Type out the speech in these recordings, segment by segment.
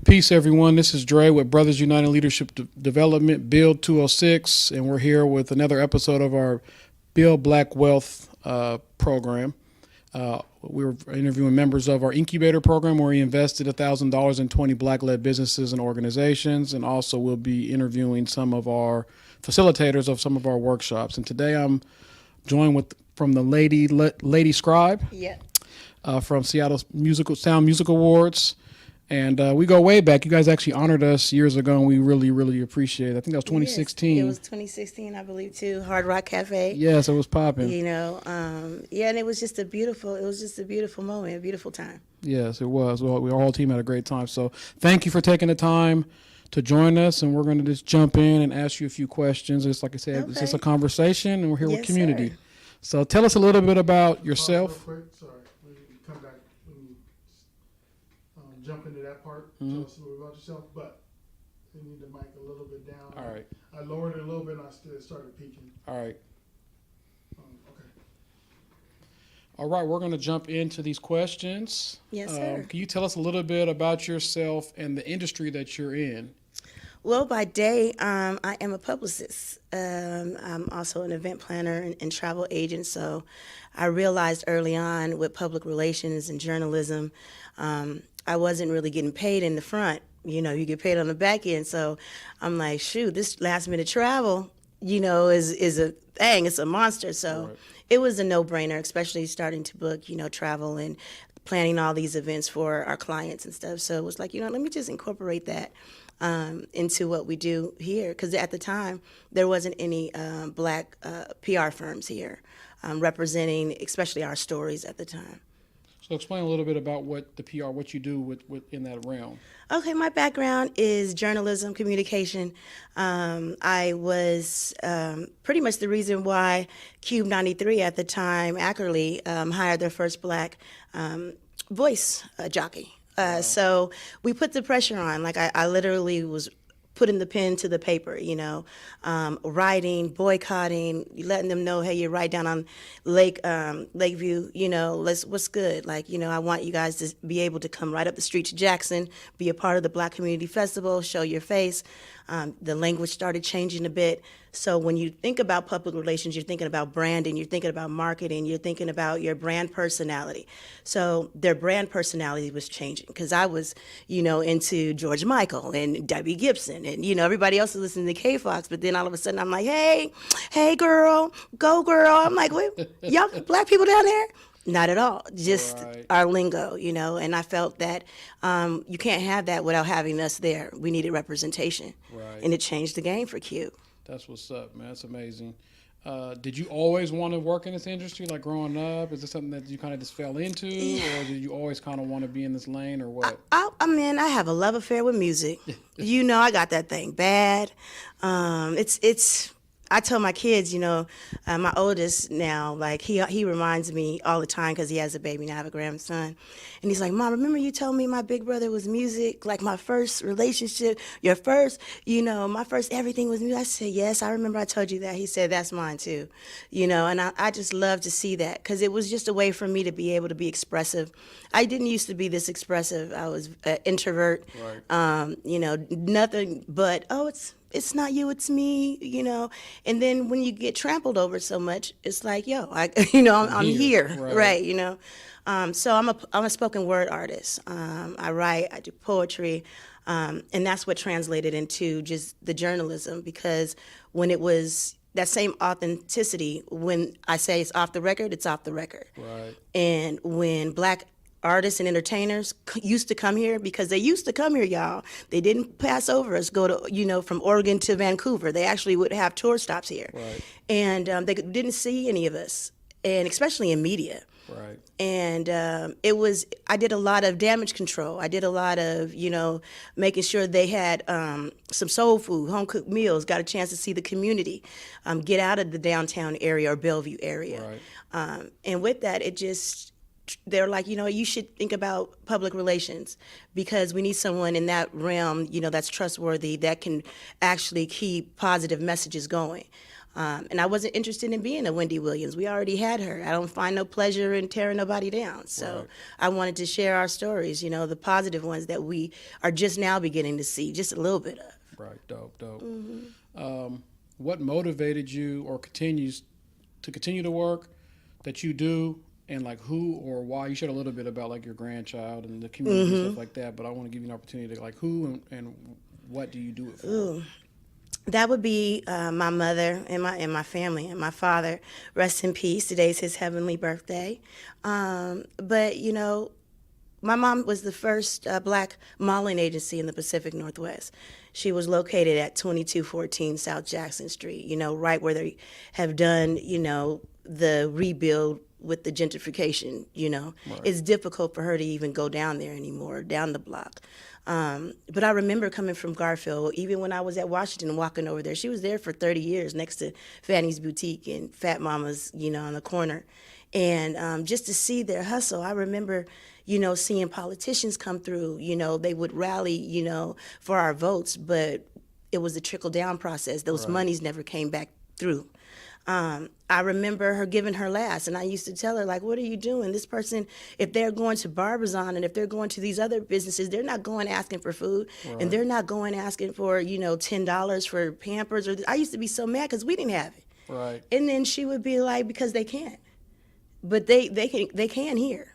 Peace, everyone. This is Dre with Brothers United Leadership Development, Build 206, and we're here with another episode of our Build Black Wealth program. We're interviewing members of our incubator program where we invested $1,000 in 20 black-led businesses and organizations, and also we'll be interviewing some of our facilitators of some of our workshops. And today I'm joined from the Lady Scribe, from Seattle Sound Music Awards. And we go way back. You guys actually honored us years ago, and we really, really appreciate it. I think that was 2016. Yes, it was 2016, I believe, too. Hard Rock Cafe. Yes, it was popping. And it was just a beautiful moment, a beautiful time. Yes, it was. Well, our whole team had a great time. So thank you for taking the time to join us, and we're going to just jump in and ask you a few questions. It's like I said, It's just a conversation, and we're here with community. Sir. So tell us a little bit about yourself. Real quick, sorry, when you come back, when you jump into that part, tell us a little about yourself, but you need the mic a little bit down. All right. I lowered it a little bit and I still started peaking. All right. Okay. All right, we're going to jump into these questions. Yes, sir. Can you tell us a little bit about yourself and the industry that you're in? Well, by day, I am a publicist. I'm also an event planner and travel agent. So I realized early on with public relations and journalism, I wasn't really getting paid in the front. You know, you get paid on the back end. So I'm like, shoot, this last minute travel, is a thing. It's a monster. So It was a no-brainer, especially starting to book, travel and planning all these events for our clients and stuff. So it was like, let me just incorporate that into what we do here. Because at the time, there wasn't any black PR firms here representing, especially our stories at the time. So explain a little bit about what you do in that realm. Okay, my background is journalism, communication. I was pretty much the reason why Cube 93 at the time, Ackerley, hired their first black voice jockey. So we put the pressure on. Like I literally was putting the pen to the paper, writing, boycotting, letting them know, hey, you're right down on Lakeview, what's good? Like, I want you guys to be able to come right up the street to Jackson, be a part of the Black Community Festival, show your face. The language started changing a bit. So when you think about public relations, you're thinking about branding, you're thinking about marketing, you're thinking about your brand personality. So their brand personality was changing because I was, into George Michael and Debbie Gibson and, everybody else was listening to K-Fox. But then all of a sudden I'm like, hey girl, go girl. I'm like, wait, y'all black people down there? Not at all. Just our lingo, and I felt that you can't have that without having us there. We needed representation. Right. And it changed the game for Q. That's what's up, man. That's amazing. Did you always want to work in this industry, like growing up? Is this something that you kind of just fell into, or did you always kind of want to be in this lane, or what? I have a love affair with music. I got that thing bad. I tell my kids, my oldest now, like he reminds me all the time because he has a baby now, I have a grandson. And he's like, Mom, remember you told me my big brother was music, like my first relationship, your first, my first everything was music. I said, yes, I remember I told you that. He said, that's mine too. And I just love to see that because it was just a way for me to be able to be expressive. I didn't used to be this expressive. I was an introvert, nothing but, it's not you, it's me, And then when you get trampled over so much, it's like, I'm here, right? So I'm a spoken word artist. I write, I do poetry, and that's what translated into just the journalism because when it was that same authenticity, when I say it's off the record, it's off the record. Right. And when black artists and entertainers used to come here because they used to come here, y'all. They didn't pass over us, go to, from Oregon to Vancouver. They actually would have tour stops here. Right. And they didn't see any of us, and especially in media. Right. And I did a lot of damage control. I did a lot of, making sure they had some soul food, home cooked meals, got a chance to see the community, get out of the downtown area or Bellevue area. Right. And with that, they're like, you should think about public relations because we need someone in that realm, that's trustworthy, that can actually keep positive messages going. And I wasn't interested in being a Wendy Williams. We already had her. I don't find no pleasure in tearing nobody down. So Right. I wanted to share our stories, the positive ones that we are just now beginning to see just a little bit of. Right. Dope. What motivated you or continues to continue to work that you do, and like who or why? You shared a little bit about like your grandchild and the community and stuff like that, but I want to give you an opportunity to like who and what do you do it for? That would be my mother and my family and my father. Rest in peace. Today's his heavenly birthday. But my mom was the first black modeling agency in the Pacific Northwest. She was located at 2214 South Jackson Street, right where they have done, the rebuild with the gentrification, Right. It's difficult for her to even go down there anymore, down the block. But I remember coming from Garfield, even when I was at Washington walking over there. She was there for 30 years next to Fanny's Boutique and Fat Mama's, on the corner. And just to see their hustle, I remember, seeing politicians come through, they would rally, for our votes, but it was a trickle down process. Those Right. monies never came back through. I remember her giving her last, and I used to tell her, like, what are you doing? This person, if they're going to Barbizon and if they're going to these other businesses, they're not going asking for food, Right. and they're not going asking for, $10 for Pampers. Or I used to be so mad because we didn't have it. Right. And then she would be like, because they can't. But they can here,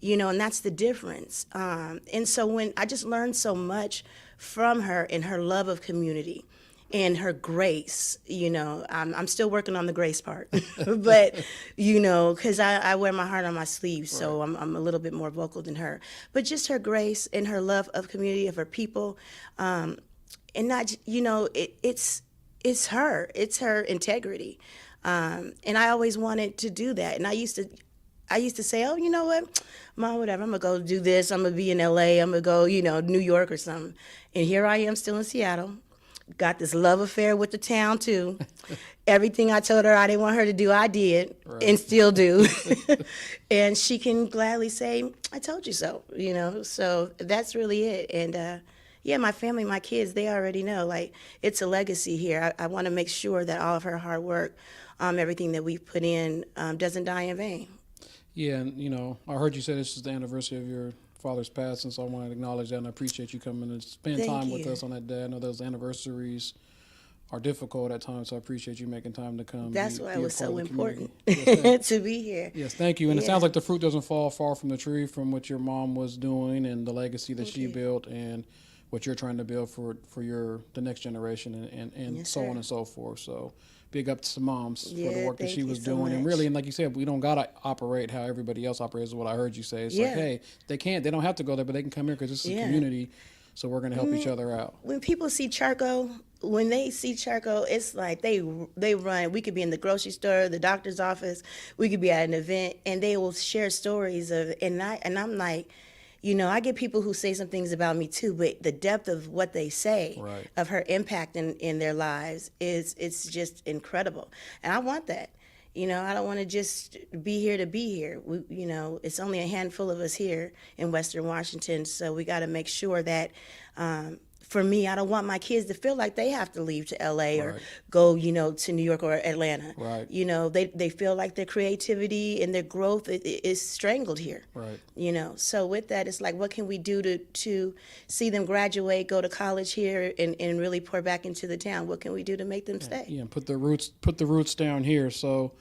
and that's the difference. And so when I just learned so much from her and her love of community and her grace, I'm still working on the grace part, but, because I wear my heart on my sleeve, so Right. I'm a little bit more vocal than her. But just her grace and her love of community, of her people, and not, it's her integrity. And I always wanted to do that. And I used to say, oh, you know what, Mom, whatever, I'm going to go do this. I'm going to be in LA. I'm going to go, New York or something. And here I am still in Seattle. Got this love affair with the town, too. Everything I told her I didn't want her to do, I did, Right. and still do. And she can gladly say, I told you so, So that's really it. And, yeah, my family, my kids, they already know. Like, it's a legacy here. I want to make sure that all of her hard work, everything that we've put in, doesn't die in vain. Yeah, and I heard you say this is the anniversary of your father's passing, so I want to acknowledge that, and I appreciate you coming and spend Thank time with you. us on that day. I know those anniversaries are difficult at times, so I appreciate you making time to come. That's be why a it was part so of the community. important Yes, thank, to be here. yes, thank you. And it Yeah. sounds like the fruit doesn't fall far from the tree from what your mom was doing and the legacy that Thank she you. built and what you're trying to build for the next generation and Yes, so sir. on and so forth. So big up to moms for the Yeah, work that thank she you was so doing. And much. really, and like you said, we don't gotta operate how everybody else operates is what I heard you say. It's like, Yeah. hey, they don't have to go there, but they can come here because this is a Yeah. community. So we're gonna help each other out. When people see charcoal, it's like they run. We could be in the grocery store, the doctor's office, we could be at an event, and they will share stories of. And I'm like, I get people who say some things about me too, but the depth of what they say Right. of her impact in their lives it's just incredible, and I want that. I don't want to just be here to be here. It's only a handful of us here in Western Washington, so we got to make sure that, for me, I don't want my kids to feel like they have to leave to LA or Right. go, to New York or Atlanta. Right. They feel like their creativity and their growth is strangled here. Right. So with that, it's like, what can we do to see them graduate, go to college here, and really pour back into the town? What can we do to make them stay? Yeah, and put the roots down here. So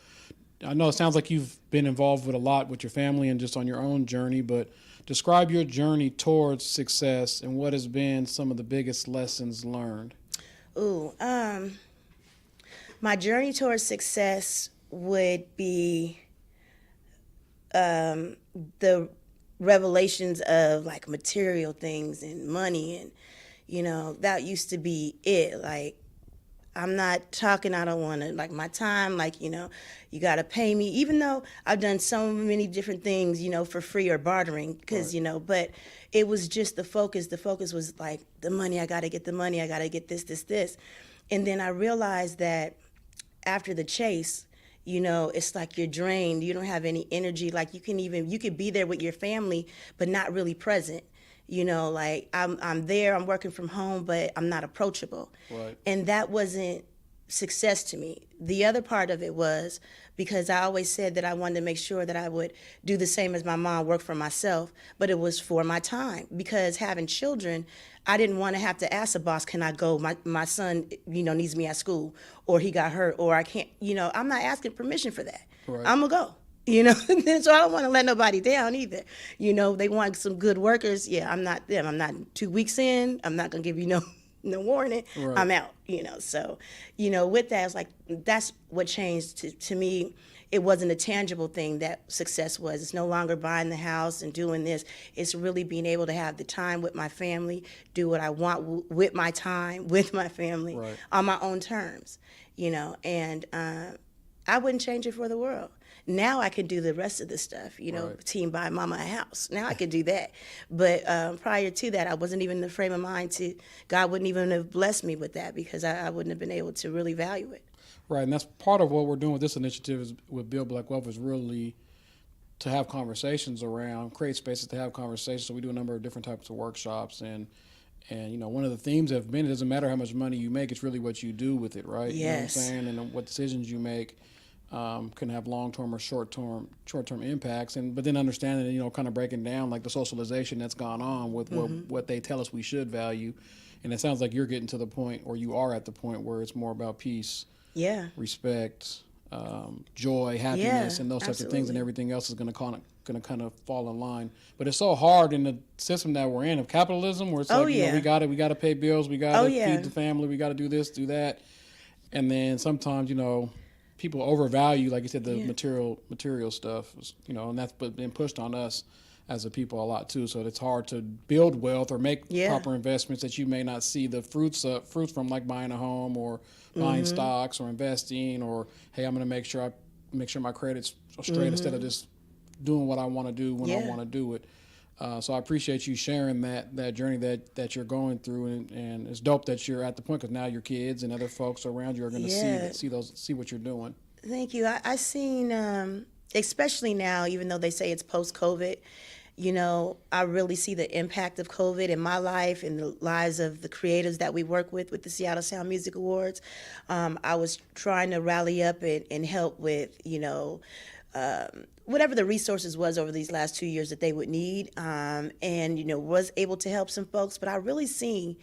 I know it sounds like you've been involved with a lot with your family and just on your own journey, but describe your journey towards success and what has been some of the biggest lessons learned. Ooh, my journey towards success would be the revelations of like material things and money, and that used to be it. Like, I'm not talking, I don't want to, like, my time, like, you got to pay me, even though I've done so many different things, for free or bartering, because, but it was just the focus. The focus was like, the money, I got to get the money, I got to get this. And then I realized that after the chase, it's like you're drained. You don't have any energy. Like, you could be there with your family, but not really present. Like, I'm there, I'm working from home, but I'm not approachable. Right. And that wasn't success to me. The other part of it was because I always said that I wanted to make sure that I would do the same as my mom, work for myself, but it was for my time. Because having children, I didn't want to have to ask the boss, can I go? My son, needs me at school, or he got hurt, or I can't, I'm not asking permission for that. Right. I'm going to go. So I don't want to let nobody down either. They want some good workers. Yeah, I'm not them. I'm not 2 weeks in. I'm not going to give you no warning. Right. I'm out, So, with that, it's like, that's what changed to me. It wasn't a tangible thing that success was. It's no longer buying the house and doing this. It's really being able to have the time with my family, do what I want with my time, with my family, Right. on my own terms, and I wouldn't change it for the world. Now I can do the rest of the stuff, Right. team buy mama a house. Now I can do that. But prior to that, I wasn't even in the frame of mind God wouldn't even have blessed me with that, because I wouldn't have been able to really value it. Right, and that's part of what we're doing with this initiative is with Build Black Wealth is really to have conversations around, create spaces to have conversations. So we do a number of different types of workshops, and one of the themes have been, it doesn't matter how much money you make, it's really what you do with it, right? Yes. You know what I'm saying? And what decisions you make can have long-term or short-term impacts, but then understanding, kind of breaking down like the socialization that's gone on with what they tell us we should value. And it sounds like you're getting to the point, or you are at the point, where it's more about peace, Yeah. respect, joy, happiness, and those types of things, and absolutely. everything else is going to kind of fall in line. But it's so hard in the system that we're in of capitalism, where it's Oh, like, yeah. we got to pay bills, we got to Oh, yeah. feed the family, we got to do this, do that, and then sometimes people overvalue, like you said, the Yeah. material stuff, and that's been pushed on us as a people a lot too. So it's hard to build wealth or make Yeah. proper investments that you may not see the fruits from, like buying a home or buying stocks or investing, or hey, I'm going to make sure my credit's straight instead of just doing what I want to do when I Yeah. want to do it. So I appreciate you sharing that journey that you're going through, and it's dope that you're at the point, because now your kids and other folks around you are going to Yeah. see what you're doing. Thank you. I seen, especially now, even though they say it's post-COVID, I really see the impact of COVID in my life and the lives of the creatives that we work with the Seattle Sound Music Awards. I was trying to rally up and help with, whatever the resources was over these last 2 years that they would need, and was able to help some folks. But I really see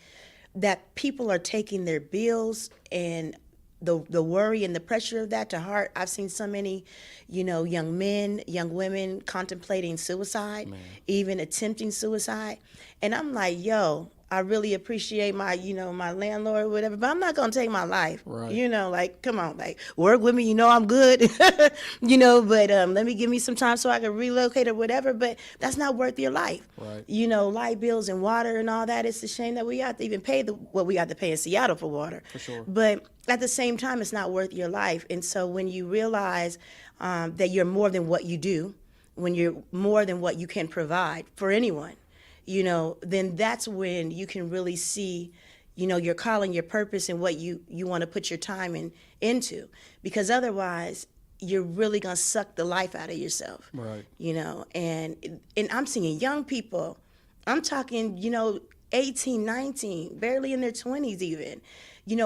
that people are taking their bills and the worry and the pressure of that to heart. I've seen so many, young men, young women contemplating suicide, even attempting suicide. And I'm like, yo, I really appreciate my, my landlord or whatever, but I'm not going to take my life. Right. Like, come on, like, work with me, I'm good, but let me give me some time so I can relocate or whatever, but that's not worth your life. Right. Light bills and water and all that, it's a shame that we have to even pay what we have to pay in Seattle for water. For sure. But at the same time, it's not worth your life. And so when you realize that you're more than what you do, when you're more than what you can provide for anyone, then that's when you can really see, your calling, your purpose, and what you want to put your time into. Because otherwise, you're really going to suck the life out of yourself. Right. And I'm seeing young people, I'm talking, 18, 19, barely in their 20s even,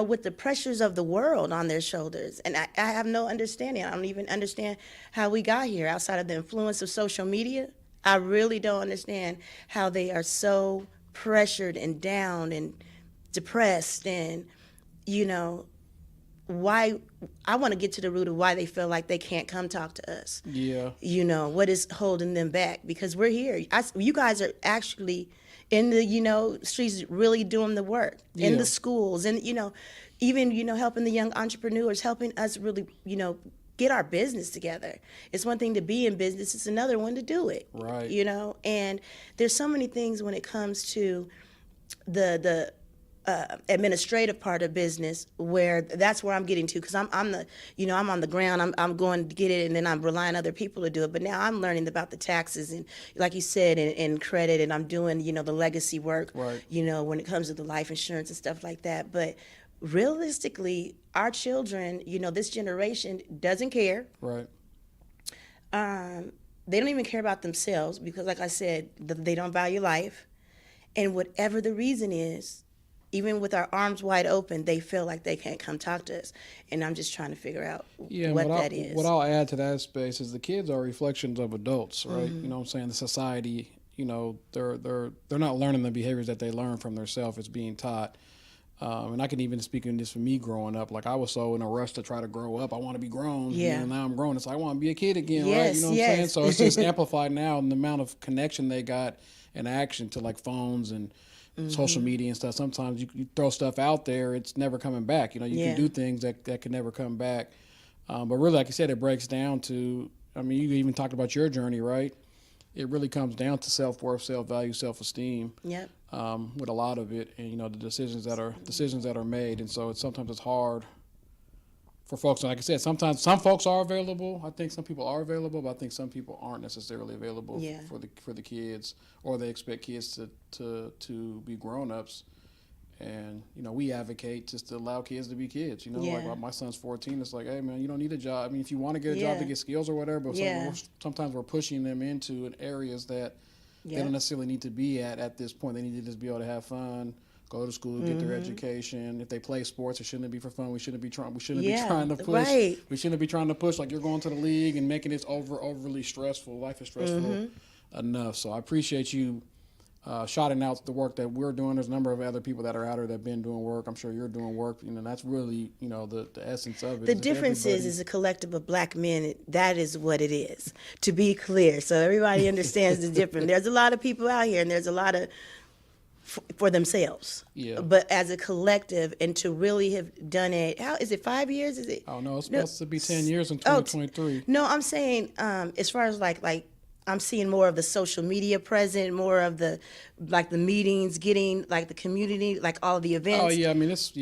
with the pressures of the world on their shoulders. And I have no understanding. I don't even understand how we got here outside of the influence of social media. I really don't understand how they are so pressured and down and depressed, and, why. I want to get to the root of why they feel like they can't come talk to us. Yeah. What is holding them back, because we're here. You guys are actually in the, streets really doing the work, in Yeah. the schools, and, even, helping the young entrepreneurs, helping us really, get our business together. It's one thing to be in business, it's another one to do it. Right. And there's so many things when it comes to the administrative part of business, where that's where I'm getting to, because I'm the, I'm on the ground, I'm going to get it, and then I'm relying on other people to do it. But now I'm learning about the taxes and, like you said, and credit, and I'm doing, the legacy work, Right. when it comes to the life insurance and stuff like that. But realistically, our children, this generation doesn't care. Right. They don't even care about themselves, because, like I said, they don't value life. And whatever the reason is, even with our arms wide open, they feel like they can't come talk to us. And I'm just trying to figure out Yeah, and what that is. what I'll add to that space is the kids are reflections of adults, right? Mm-hmm. You know what I'm saying? The society, you know, they're not learning the behaviors that they learn from themselves. It's being taught. And I can even speak in this for me growing up. Like I was so in a rush to try to grow up. I want to be grown. Yeah. And now I'm grown. It's like I want to be a kid again, right? Yes, You know what I'm saying? yes. So it's just amplified now in the amount of connection they got and action to like phones and social media and stuff. Sometimes you throw stuff out there, it's never coming back. You know, you Yeah. can do things that can never come back. But really, like I said, it breaks down to, I mean, you even talked about your journey, right? It really comes down to self-worth, self-value, self-esteem. Yep. With a lot of it, and you know the decisions that are made, and so sometimes it's hard for folks. And like I said, sometimes some folks are available. I think some people are available, but I think some people aren't necessarily available Yeah. for the kids, or they expect kids to be grown-ups. And you know, we advocate just to allow kids to be kids. You know, Yeah. like my son's 14. It's like, hey man, you don't need a job. I mean, if you want to get a job Yeah. to get skills or whatever, but Yeah. sometimes we're pushing them into areas that they Yep. don't necessarily need to be at this point. They need to just be able to have fun, go to school, get their education. If they play sports, it shouldn't be for fun. We shouldn't be trying Yeah, to push. right. We shouldn't be trying to push like you're going to the league and making it overly stressful. Life is stressful enough. So I appreciate you shouting out the work that we're doing. There's a number of other people that are out there that have been doing work. I'm sure you're doing work. You know, that's really, you know, the essence of it. The difference is a collective of black men. That is what it is, to be clear. So everybody understands the difference. There's a lot of people out here, and there's a lot of for themselves. Yeah. But as a collective, and to really have done it, how is it? 5 years? Is it? Oh no, it's supposed to be 10 years in Oh, 2023. No, I'm saying as far as like I'm seeing more of the social media present, more of the like the meetings, getting like the community, like all the events. Oh yeah, I mean it's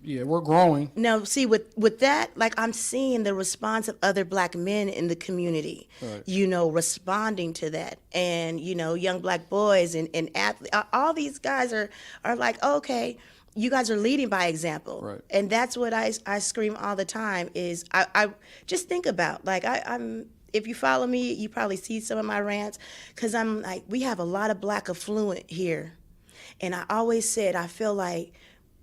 we're growing. Now, see, with that, like I'm seeing the response of other black men in the community, Right. you know, responding to that. And, you know, young black boys and athletes, all these guys are like, okay, you guys are leading by example. Right. And that's what I scream all the time is I just think about, like, I'm, if you follow me, you probably see some of my rants, because I'm like, we have a lot of black affluent here. And I always said, I feel like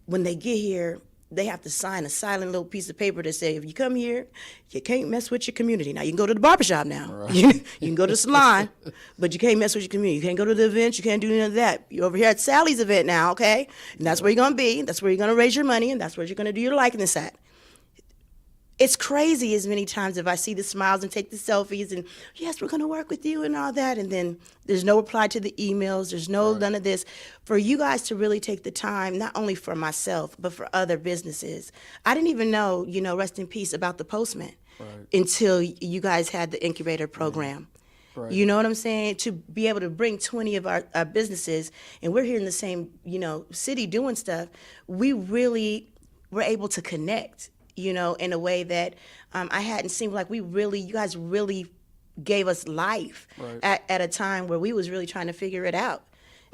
when they get here, they have to sign a silent little piece of paper that say, if you come here, you can't mess with your community. Now, you can go to the barbershop now. Right. You can go to the salon, but you can't mess with your community. You can't go to the events. You can't do none of that. You're over here at Sally's event now, okay? And that's where you're going to be. That's where you're going to raise your money, and that's where you're going to do your likeness at. It's crazy as many times if I see the smiles and take the selfies and, yes, we're going to work with you and all that, and then there's no reply to the emails, there's no none of this. For you guys to really take the time, not only for myself, but for other businesses. I didn't even know, you know, rest in peace, about the Postman until you guys had the incubator program. Right. You know what I'm saying? To be able to bring 20 of our businesses, and we're here in the same, you know, city doing stuff, we really were able to connect, you know, in a way that I hadn't seen. Like, you guys really gave us life at a time where we was really trying to figure it out.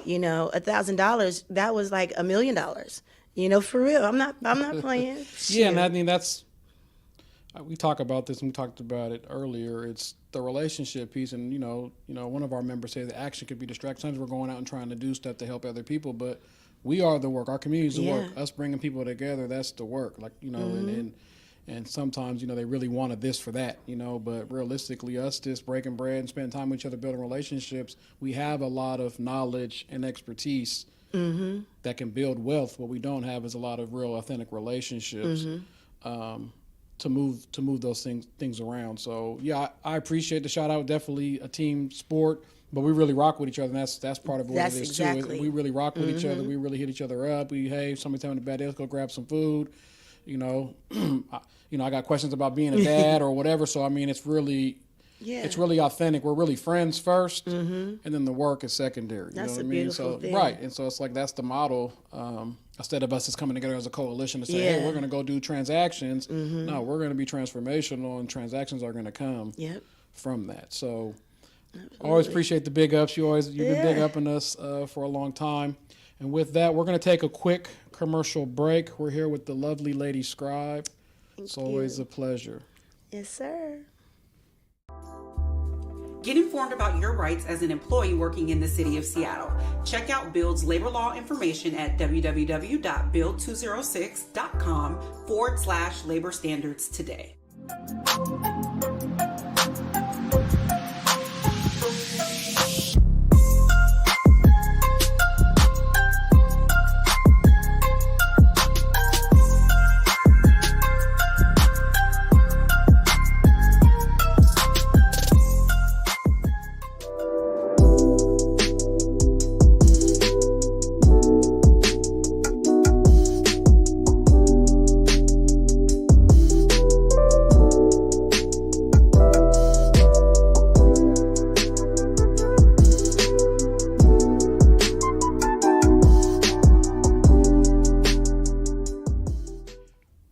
You know, $1,000, that was like $1 million. You know, for real. I'm not playing. Yeah, and I mean we talk about this and we talked about it earlier. It's the relationship piece, and you know, one of our members said that action could be distracting. Sometimes we're going out and trying to do stuff to help other people, but we are the work. Our community is the work. Us bringing people together, that's the work. Like, you know, and sometimes, you know, they really wanted this for that, you know, but realistically, us just breaking bread and spending time with each other, building relationships, we have a lot of knowledge and expertise that can build wealth. What we don't have is a lot of real authentic relationships to move those things around. So yeah, I appreciate the shout out. Definitely a team sport. But we really rock with each other, and that's part of what That's it is exactly. too. We really rock with each other. We really hit each other up. Hey, somebody's having a bad day, let's go grab some food. You know, I got questions about being a dad or whatever. So I mean, it's really authentic. We're really friends first, and then the work is secondary. That's you know what a I mean? beautiful So thing. right, and so it's like that's the model. Instead of us just coming together as a coalition to say, hey, we're going to go do transactions. No, we're going to be transformational, and transactions are going to come from that. So. Always appreciate the big ups. You've been big upping us for a long time. And with that, we're going to take a quick commercial break. We're here with the lovely Lady Scribe. It's always a pleasure. Yes, sir. Get informed about your rights as an employee working in the city of Seattle. Check out Build's labor law information at www.build206.com/labor standards today.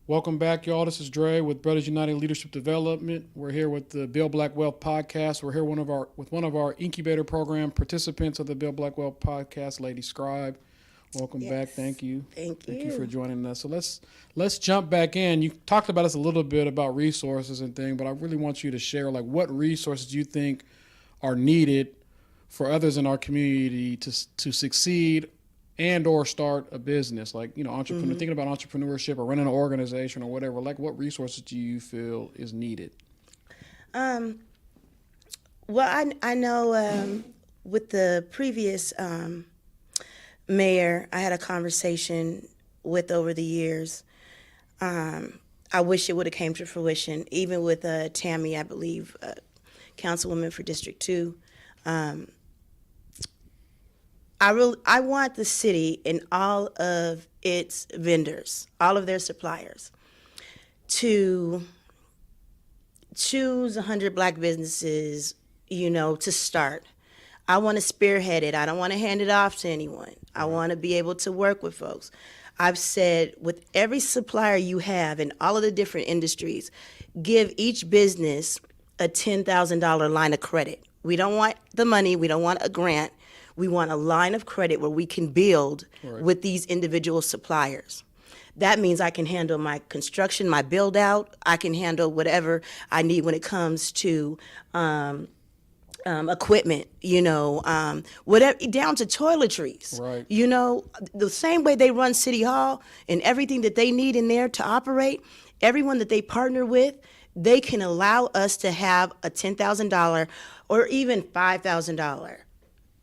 Welcome back, y'all. This is Dre with Brothers United Leadership Development. We're here with the Build Black Wealth podcast. We're here with one of our incubator program participants of the Build Black Wealth podcast, Lady Scribe. Welcome back. Thank you. Thank you for joining us. So let's jump back in. You talked about us a little bit about resources and things, but I really want you to share what resources you think are needed for others in our community to succeed and or start a business, thinking about entrepreneurship or running an organization or whatever. What resources do you feel is needed? Well, I know with the previous mayor, I had a conversation with over the years. I wish it would have came to fruition, even with Tammy, I believe, councilwoman for District 2. I want the city and all of its vendors, all of their suppliers, to choose 100 black businesses, to start. I want to spearhead it. I don't want to hand it off to anyone. I want to be able to work with folks. I've said with every supplier you have in all of the different industries, give each business a $10,000 line of credit. We don't want the money. We don't want a grant. We want a line of credit where we can build with these individual suppliers. That means I can handle my construction, my build out. I can handle whatever I need when it comes to equipment, whatever, down to toiletries. Right. The same way they run City Hall and everything that they need in there to operate, everyone that they partner with, they can allow us to have a $10,000 or even $5,000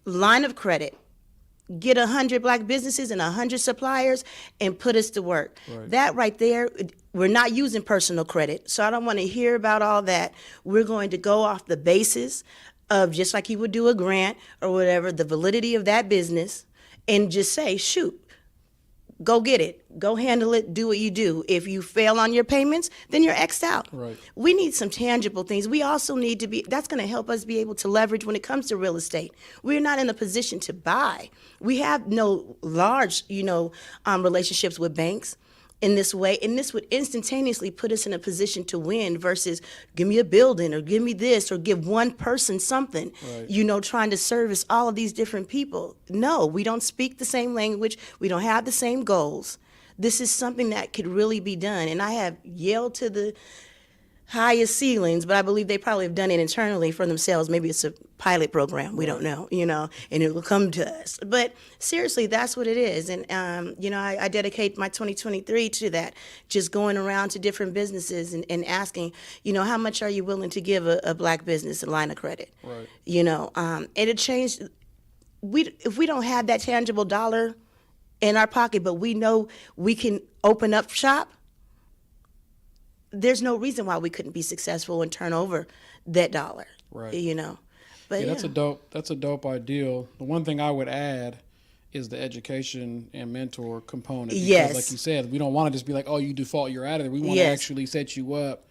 line of credit, get 100 black businesses and 100 suppliers and put us to work. Right. That right there, we're not using personal credit, so I don't want to hear about all that. We're going to go off the basis of, just like you would do a grant or whatever, the validity of that business, and just say, shoot, go get it, go handle it, do what you do. If you fail on your payments, then you're X'd out. Right. We need some tangible things. We also need to that's going to help us be able to leverage when it comes to real estate. We're not in a position to buy. We have no large, relationships with banks in this way, and this would instantaneously put us in a position to win versus give me a building or give me this or give one person something, trying to service all of these different people. No, we don't speak the same language. We don't have the same goals. This is something that could really be done, and I have yelled to the highest ceilings, but I believe they probably have done it internally for themselves. Maybe it's a pilot program. We don't know, and it will come to us. But seriously, that's what it is. And, I dedicate my 2023 to that, just going around to different businesses and asking, how much are you willing to give a black business a line of credit? Right. And it changed. If we don't have that tangible dollar in our pocket, but we know we can open up shop, there's no reason why we couldn't be successful and turn over that dollar. Right. But that's a dope ideal. The one thing I would add is the education and mentor component. Because yes. Like you said, we don't want to just be like, oh, you default, you're out of there. We want to actually set you up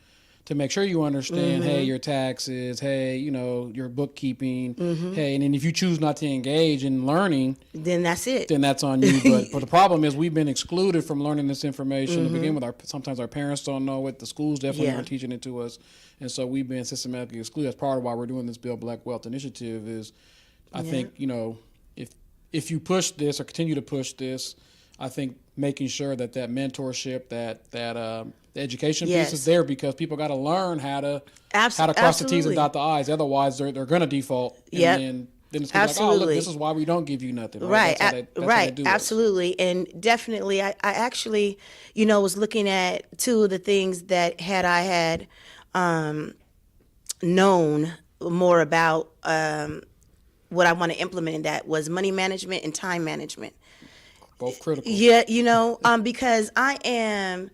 to make sure you understand, hey, your taxes, hey, your bookkeeping, hey, and then if you choose not to engage in learning, then that's it. Then that's on you. But the problem is we've been excluded from learning this information to begin with. Sometimes our parents don't know it. The schools definitely aren't teaching it to us. And so we've been systematically excluded. That's part of why we're doing this Build Black Wealth initiative is I think, if you push this or continue to push this, I think making sure that mentorship, the education Yes. piece is there, because people got to learn how to cross the T's and Absolutely. dot the I's. Otherwise, they're going to default. And Yep. then it's gonna be like, oh, look, Absolutely. this is why we don't give you nothing. Right, That's how they do it. absolutely. And definitely, I actually, was looking at two of the things that I had known more about what I want to implement in that was money management and time management. Both critical. Yeah, because I'm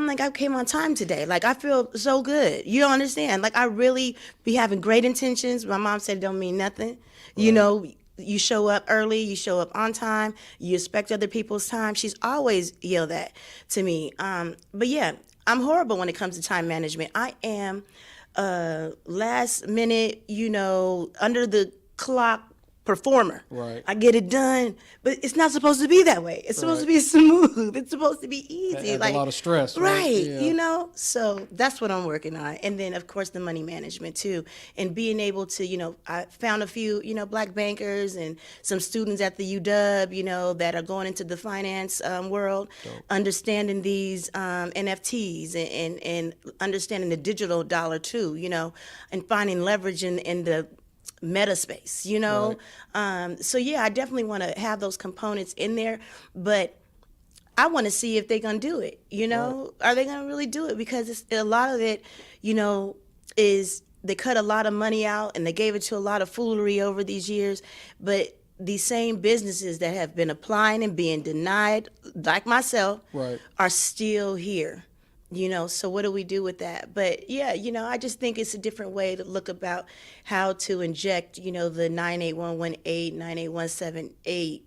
like, I came on time today. Like, I feel so good. You don't understand. Like, I really be having great intentions. My mom said it don't mean nothing. You show up early, you show up on time, you respect other people's time. She's always yelled that to me. But yeah, I'm horrible when it comes to time management. I am last minute, under the clock performer. Right. I get it done, but it's not supposed to be that way. It's supposed to be smooth. It's supposed to be easy. Adds a lot of stress, right? Yeah. So that's what I'm working on. And then, of course, the money management too, and being able to, I found a few, Black bankers and some students at the UW, that are going into the finance world, understanding these NFTs and understanding the digital dollar too, and finding leverage in the meta space, so yeah, I definitely want to have those components in there, but I want to see if they're gonna do it. Are they gonna really do it? Because a lot of it, is they cut a lot of money out and they gave it to a lot of foolery over these years, but these same businesses that have been applying and being denied, like myself, are still here. So what do we do with that? But yeah, I just think it's a different way to look about how to inject, the 98118, 98178,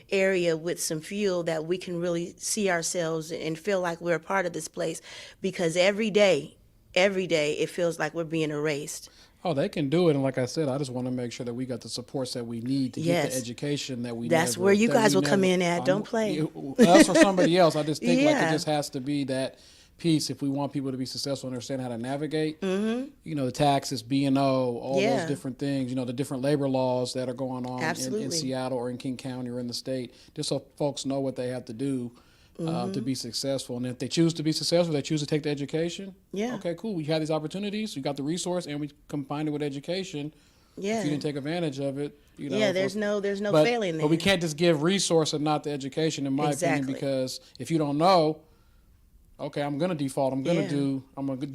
area with some fuel that we can really see ourselves and feel like we're a part of this place, because every day it feels like we're being erased. Oh, they can do it, and like I said, I just want to make sure that we got the supports that we need to get the education that we. That's where you guys will come in at. Don't play. Us or somebody else. I just think like it just has to be that piece if we want people to be successful and understand how to navigate. The taxes, B&O, all those different things. The different labor laws that are going on in Seattle or in King County or in the state, just so folks know what they have to do. To be successful. And if they choose to be successful, they choose to take the education. Yeah. Okay, cool. We had these opportunities. You got the resource, and we combined it with education. Yeah. If you didn't take advantage of it, Yeah, there's no failing there. But we can't just give resource and not the education, in my opinion, because if you don't know, okay, I'm gonna default. I'm gonna do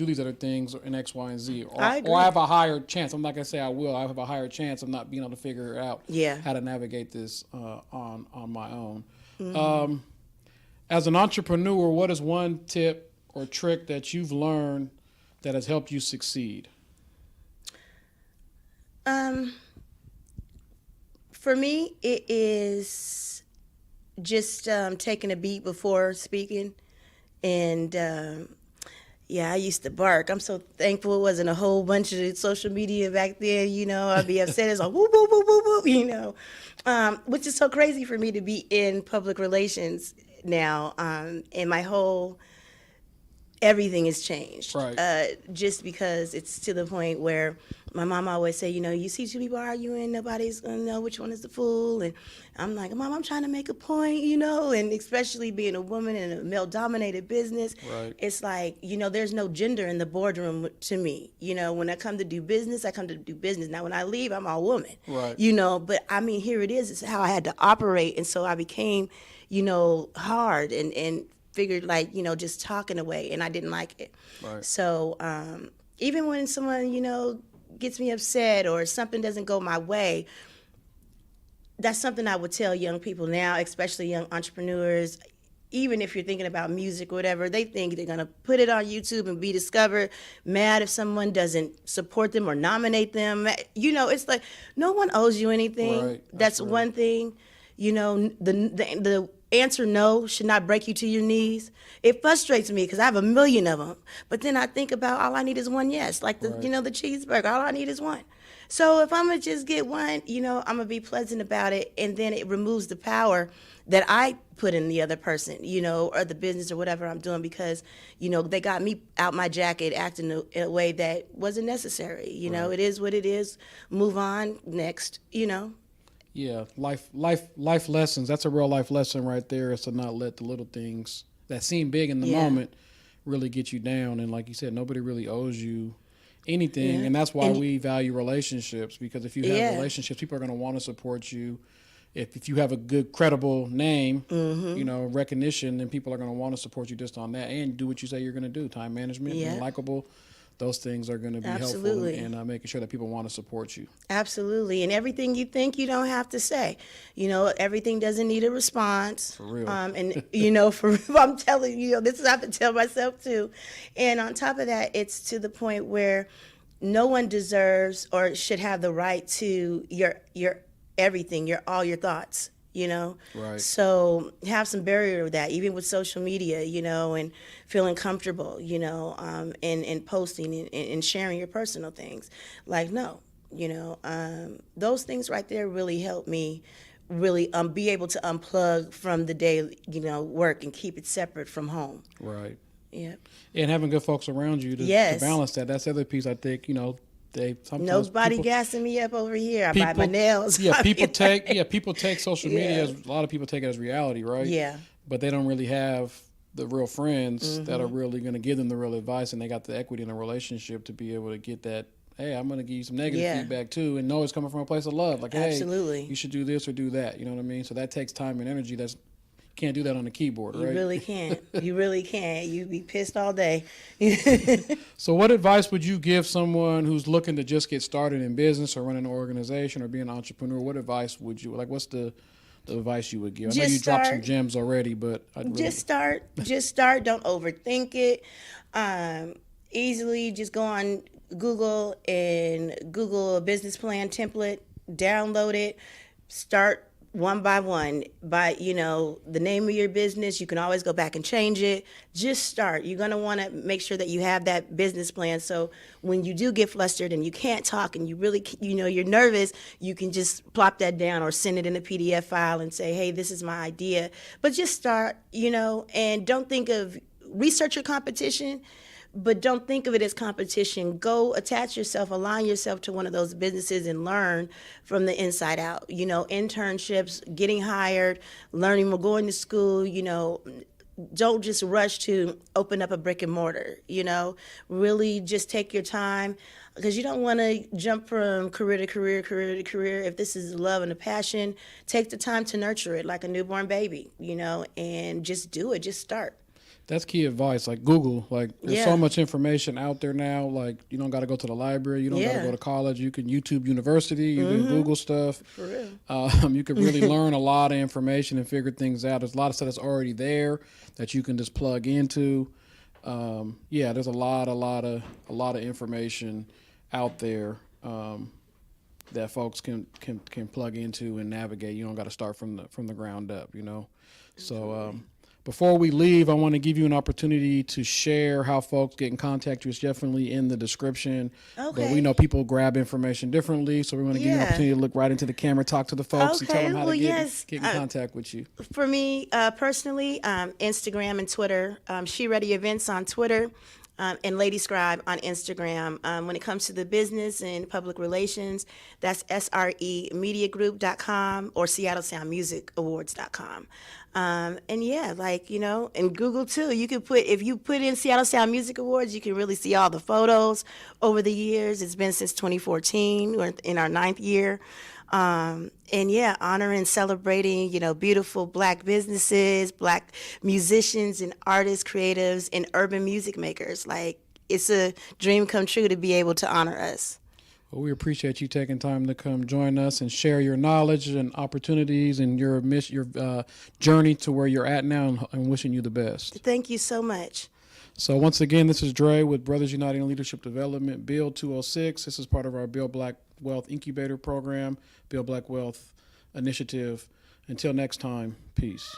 these other things in X, Y, and Z. Or I have a higher chance. I'm not gonna say I will. I have a higher chance of not being able to figure out how to navigate this on my own. As an entrepreneur, what is one tip or trick that you've learned that has helped you succeed? For me, it is just taking a beat before speaking. And I used to bark. I'm so thankful it wasn't a whole bunch of social media back then. I'd be upset. It's like whoop, whoop, whoop, whoop, whoop, which is so crazy for me to be in public relations now, and my whole everything has changed. Just because it's to the point where my mom always say, you see two people arguing, nobody's gonna know which one is the fool. And I'm like, Mom, I'm trying to make a point, and especially being a woman in a male-dominated business, it's like, there's no gender in the boardroom to me. When I come to do business, I come to do business. Now, when I leave, I'm all woman. But I mean, here it is. It's how I had to operate, and so I became, hard and figured like, just talking away, and I didn't like it. So even when someone, gets me upset or something doesn't go my way, that's something I would tell young people now, especially young entrepreneurs. Even if you're thinking about music or whatever, they think they're going to put it on YouTube and be discovered, mad if someone doesn't support them or nominate them. It's like no one owes you anything. That's one thing. The answer no should not break you to your knees. It frustrates me because I have a million of them. But then I think about all I need is one yes, like the the cheeseburger. All I need is one. So if I'm gonna just get one, I'm gonna be pleasant about it, and then it removes the power that I put in the other person, or the business or whatever I'm doing, because they got me out my jacket acting in a way that wasn't necessary. It is what it is. Move on. Next. Yeah, life lessons. That's a real life lesson right there. Is to not let the little things that seem big in the Yeah. moment really get you down. And like you said, nobody really owes you anything, Yeah. and that's why And- we value relationships, because if you have Yeah. relationships, people are going to want to support you. If you have a good, credible name, recognition, then people are going to want to support you just on that, and do what you say you're going to do. Time management, being Yeah. likable, those things are going to be Absolutely. helpful in making sure that people want to support you. Absolutely. And everything you think, you don't have to say. Everything doesn't need a response. For real. I'm telling you, this is what I have to tell myself too. And on top of that, it's to the point where no one deserves or should have the right to your everything, all your thoughts. Right. So have some barrier with that, even with social media, and feeling comfortable, and posting and sharing your personal things. Like, no, those things right there really help me really be able to unplug from the day, work, and keep it separate from home. Right. Yeah. And having good folks around you to Yes. balance that. That's the other piece, I think, they sometimes Nobody people, gassing me up over here. I buy my nails. Yeah, I people mean, people take social Yeah. media as a lot of people take it as reality, right? Yeah. But they don't really have the real friends that are Mm-hmm. really going to give them the real advice, and they got the equity in a relationship to be able to get that. Hey, I'm going to give you some negative Yeah. feedback too, and know it's coming from a place of love. Like, Absolutely. hey, you should do this or do that. You know what I mean? So that takes time and energy. Can't do that on the keyboard, You right? really can't. You really can't. You be pissed all day. So what advice would you give someone who's looking to just get started in business or running an organization or being an entrepreneur? What advice would you, like, what's the advice you would give? I know Just you dropped some start. gems already, but I'd really, Just start. Don't overthink it. Easily just go on Google and Google a business plan template, download it, start one by one by the name of your business. You can always go back and change it. Just start. You're going to want to make sure that you have that business plan, so when you do get flustered and you can't talk and you really you're nervous, you can just plop that down or send it in a PDF file and say, hey, this is my idea. But just start, and don't think of research your competition, but don't think of it as competition. Go attach yourself, align yourself to one of those businesses and learn from the inside out. Internships, getting hired, learning, going to school, don't just rush to open up a brick and mortar, really just take your time, because you don't want to jump from career to career, career to career. If this is love and a passion, take the time to nurture it like a newborn baby, and just do it, just start. that's key advice. Like Google, like there's Yeah. so much information out there now. Like you don't got to go to the library. You don't got to Yeah. go to college. You can YouTube University. You can Google stuff. For real. You can really learn a lot of information and figure things out. There's a lot of stuff that's already there that you can just plug into. There's a lot of information out there that folks can plug into and navigate. You don't got to start from the ground up. So. Before we leave, I want to give you an opportunity to share how folks get in contact with you. It's definitely in the description. But Okay. we know people grab information differently, so we want to give you an Yeah. opportunity to look right into the camera, talk to the folks, and tell Okay, them how well, to get, yes. get in contact with you. For me, personally, Instagram and Twitter. She Ready Events on Twitter, and Lady Scribe on Instagram. When it comes to the business and public relations, that's sremediagroup.com or SeattleSoundMusicAwards.com. And Google too. If you put in Seattle Sound Music Awards, you can really see all the photos over the years. It's been since 2014. We're in our 9th year. Honoring and celebrating, beautiful Black businesses, Black musicians and artists, creatives, and urban music makers. Like, it's a dream come true to be able to honor us. Well, we appreciate you taking time to come join us and share your knowledge and opportunities and your journey to where you're at now, and wishing you the best. Thank you so much. So once again, this is Dre with Brothers United in Leadership Development, Build 206. This is part of our Build Black Wealth Incubator Program, Build Black Wealth Initiative. Until next time, peace.